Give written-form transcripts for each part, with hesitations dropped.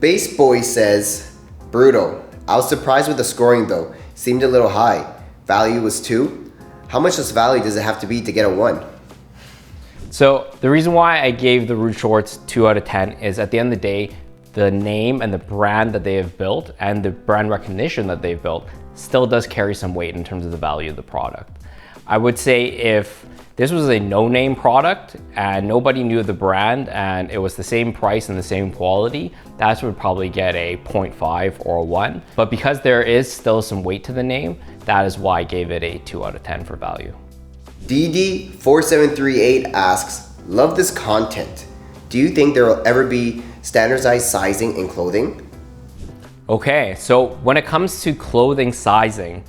Base Boy says, brutal. I was surprised with the scoring though. Seemed a little high. Value was 2. How much less value does it have to be to get a 1? So the reason why I gave the Rhude shorts 2 out of 10 is at the end of the day, the name and the brand that they have built and the brand recognition that they've built still does carry some weight in terms of the value of the product. I would say if this was a no-name product and nobody knew the brand and it was the same price and the same quality, that would probably get a 0.5 or a 1. But because there is still some weight to the name, that is why I gave it a 2 out of 10 for value. DD4738 asks, love this content. Do you think there will ever be standardized sizing in clothing? Okay, so when it comes to clothing sizing,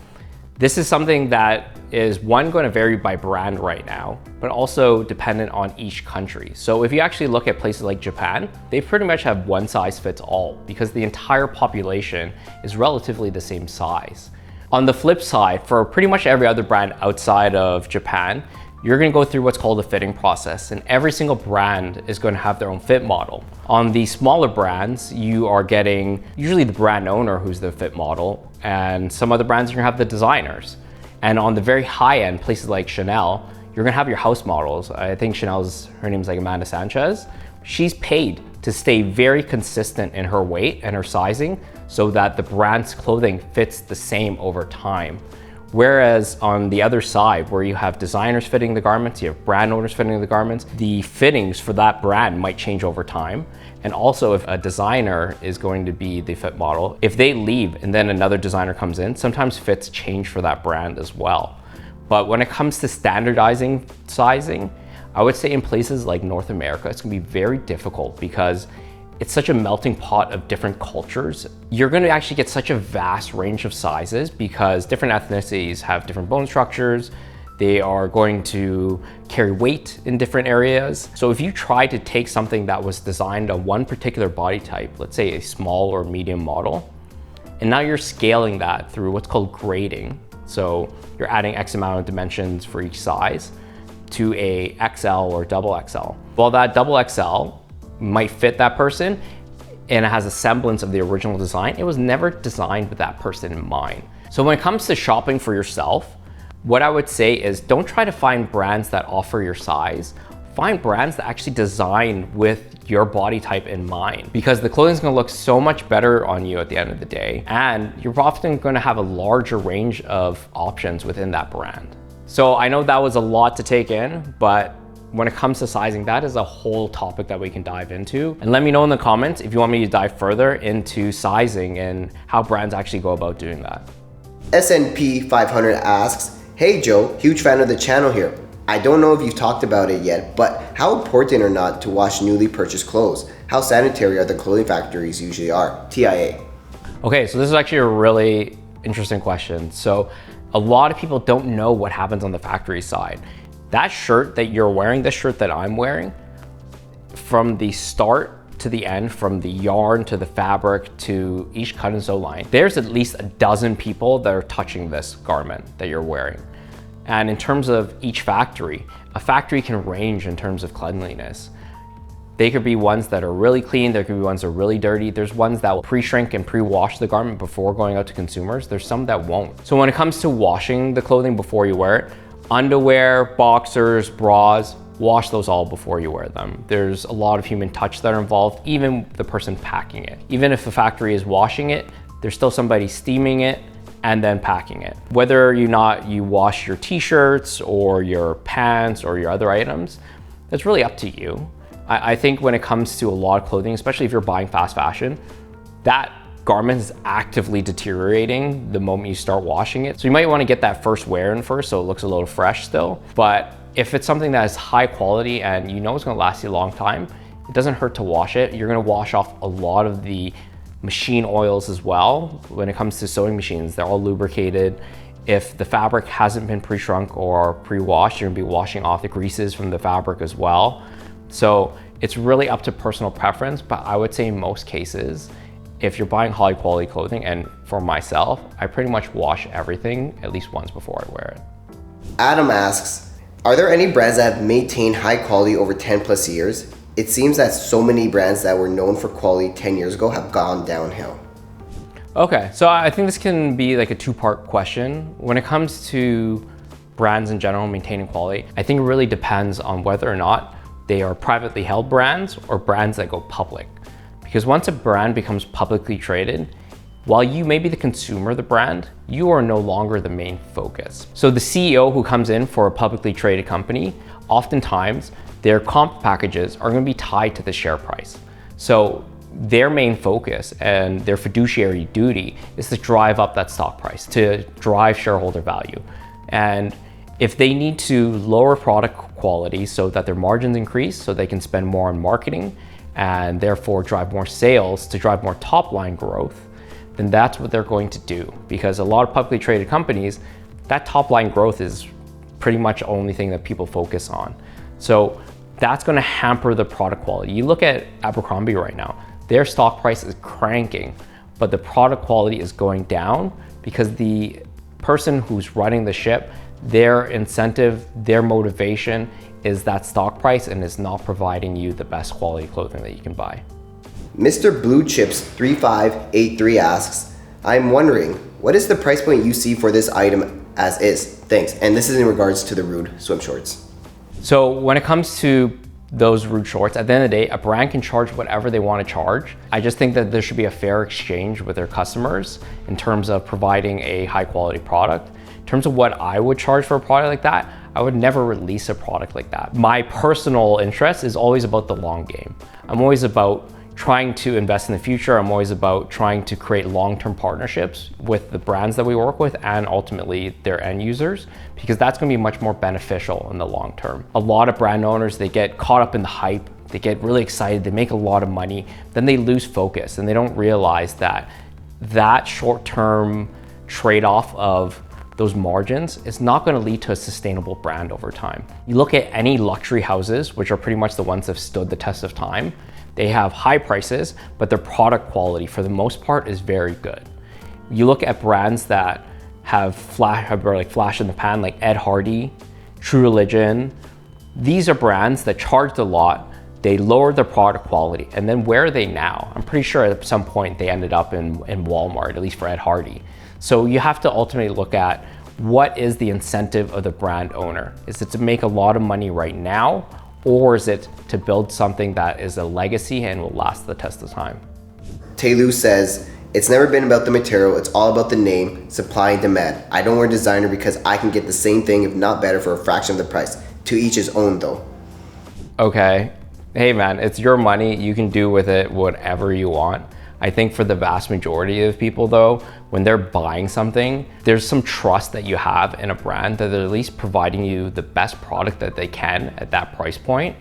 this is something that is one, going to vary by brand right now, but also dependent on each country. So if you actually look at places like Japan, they pretty much have one size fits all because the entire population is relatively the same size. On the flip side, for pretty much every other brand outside of Japan, you're going to go through what's called a fitting process, and every single brand is going to have their own fit model. On the smaller brands, you are getting usually the brand owner who's the fit model, and some other brands you're going to have the designers. And on the very high end, places like Chanel, you're going to have your house models. I think her name's like Amanda Sanchez. She's paid to stay very consistent in her weight and her sizing so that the brand's clothing fits the same over time. Whereas on the other side, where you have designers fitting the garments, you have brand owners fitting the garments, the fittings for that brand might change over time. And also if a designer is going to be the fit model, if they leave and then another designer comes in, sometimes fits change for that brand as well. But when it comes to standardizing sizing, I would say in places like North America, it's gonna be very difficult because it's such a melting pot of different cultures. You're going to actually get such a vast range of sizes because different ethnicities have different bone structures. They are going to carry weight in different areas. So if you try to take something that was designed on one particular body type, let's say a small or medium model, and now you're scaling that through what's called grading. So you're adding X amount of dimensions for each size to a XL or double XL. Well, that double XL might fit that person and it has a semblance of the original design. It was never designed with that person in mind. So when it comes to shopping for yourself, what I would say is don't try to find brands that offer your size. Find brands that actually design with your body type in mind, because the clothing is going to look so much better on you at the end of the day. And you're often going to have a larger range of options within that brand. So I know that was a lot to take in, but when it comes to sizing, that is a whole topic that we can dive into. And let me know in the comments if you want me to dive further into sizing and how brands actually go about doing that. SNP 500 asks, hey Joe, huge fan of the channel here. I don't know if you've talked about it yet, but how important or not to wash newly purchased clothes? How sanitary are the clothing factories usually are? TIA. Okay, so this is actually a really interesting question. So a lot of people don't know what happens on the factory side. That shirt that you're wearing, this shirt that I'm wearing, from the start to the end, from the yarn to the fabric to each cut and sew line, there's at least a dozen people that are touching this garment that you're wearing. And in terms of each factory, a factory can range in terms of cleanliness. They could be ones that are really clean, there could be ones that are really dirty. There's ones that will pre-shrink and pre-wash the garment before going out to consumers. There's some that won't. So when it comes to washing the clothing before you wear it, underwear, boxers, bras, wash those all before you wear them. There's a lot of human touch that are involved, even the person packing it. Even if the factory is washing it, there's still somebody steaming it and then packing it. Whether or not you wash your t-shirts or your pants or your other items, that's really up to you. I think when it comes to a lot of clothing, especially if you're buying fast fashion, that garment is actively deteriorating the moment you start washing it. So you might want to get that first wear in first so it looks a little fresh still. But if it's something that is high quality and you know it's going to last you a long time, it doesn't hurt to wash it. You're going to wash off a lot of the machine oils as well. When it comes to sewing machines, they're all lubricated. If the fabric hasn't been pre-shrunk or pre-washed, you're going to be washing off the greases from the fabric as well. So it's really up to personal preference, but I would say in most cases, if you're buying high quality clothing, and for myself, I pretty much wash everything at least once before I wear it. Adam asks, are there any brands that have maintained high quality over 10 plus years? It seems that so many brands that were known for quality 10 years ago have gone downhill. Okay, so I think this can be like a two-part question. When it comes to brands in general maintaining quality, I think it really depends on whether or not they are privately held brands or brands that go public. Because once a brand becomes publicly traded, while you may be the consumer of the brand, you are no longer the main focus. So the CEO who comes in for a publicly traded company, oftentimes their comp packages are going to be tied to the share price. So their main focus and their fiduciary duty is to drive up that stock price, to drive shareholder value. And if they need to lower product quality so that their margins increase, so they can spend more on marketing and therefore drive more sales to drive more top line growth, then that's what they're going to do. Because a lot of publicly traded companies, that top line growth is pretty much the only thing that people focus on. So that's going to hamper the product quality. You look at Abercrombie right now, their stock price is cranking, but the product quality is going down because the person who's running the ship, their incentive, their motivation is that stock price and is not providing you the best quality clothing that you can buy. Mr. Blue Chips 3583 asks, I'm wondering, what is the price point you see for this item as is? Thanks. And this is in regards to the Rhude swim shorts. So when it comes to those Rhude shorts, at the end of the day, a brand can charge whatever they want to charge. I just think that there should be a fair exchange with their customers in terms of providing a high quality product. In terms of what I would charge for a product like that, I would never release a product like that. My personal interest is always about the long game. I'm always about trying to invest in the future. I'm always about trying to create long-term partnerships with the brands that we work with and ultimately their end users, because that's going to be much more beneficial in the long term. A lot of brand owners, they get caught up in the hype, they get really excited, they make a lot of money, then they lose focus and they don't realize that that short-term trade-off of those margins is not going to lead to a sustainable brand over time. You look at any luxury houses, which are pretty much the ones that have stood the test of time. They have high prices, but their product quality for the most part is very good. You look at brands that have flash in the pan, like Ed Hardy, True Religion. These are brands that charged a lot. They lowered their product quality. And then where are they now? I'm pretty sure at some point they ended up in Walmart, at least for Ed Hardy. So you have to ultimately look at what is the incentive of the brand owner? Is it to make a lot of money right now? Or is it to build something that is a legacy and will last the test of time? Taylu says, it's never been about the material, it's all about the name, supply and demand. I don't wear designer because I can get the same thing, if not better, for a fraction of the price. To each his own though. Okay, hey man, it's your money, you can do with it whatever you want. I think for the vast majority of people though, when they're buying something, there's some trust that you have in a brand that they're at least providing you the best product that they can at that price point.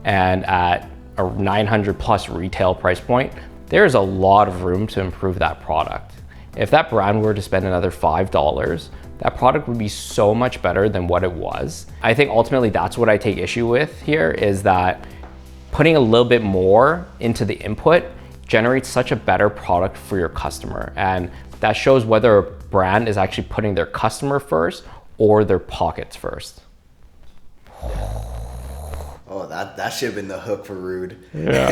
And at a 900 plus retail price point, there's a lot of room to improve that product. If that brand were to spend another $5, that product would be so much better than what it was. I think ultimately that's what I take issue with here, is that putting a little bit more into the input generates such a better product for your customer. And that shows whether a brand is actually putting their customer first or their pockets first. Oh, that should have been the hook for Rhude. Yeah.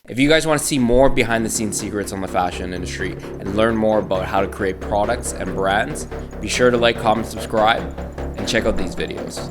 If you guys want to see more behind the scenes secrets on the fashion industry and learn more about how to create products and brands, be sure to like, comment, subscribe, and check out these videos.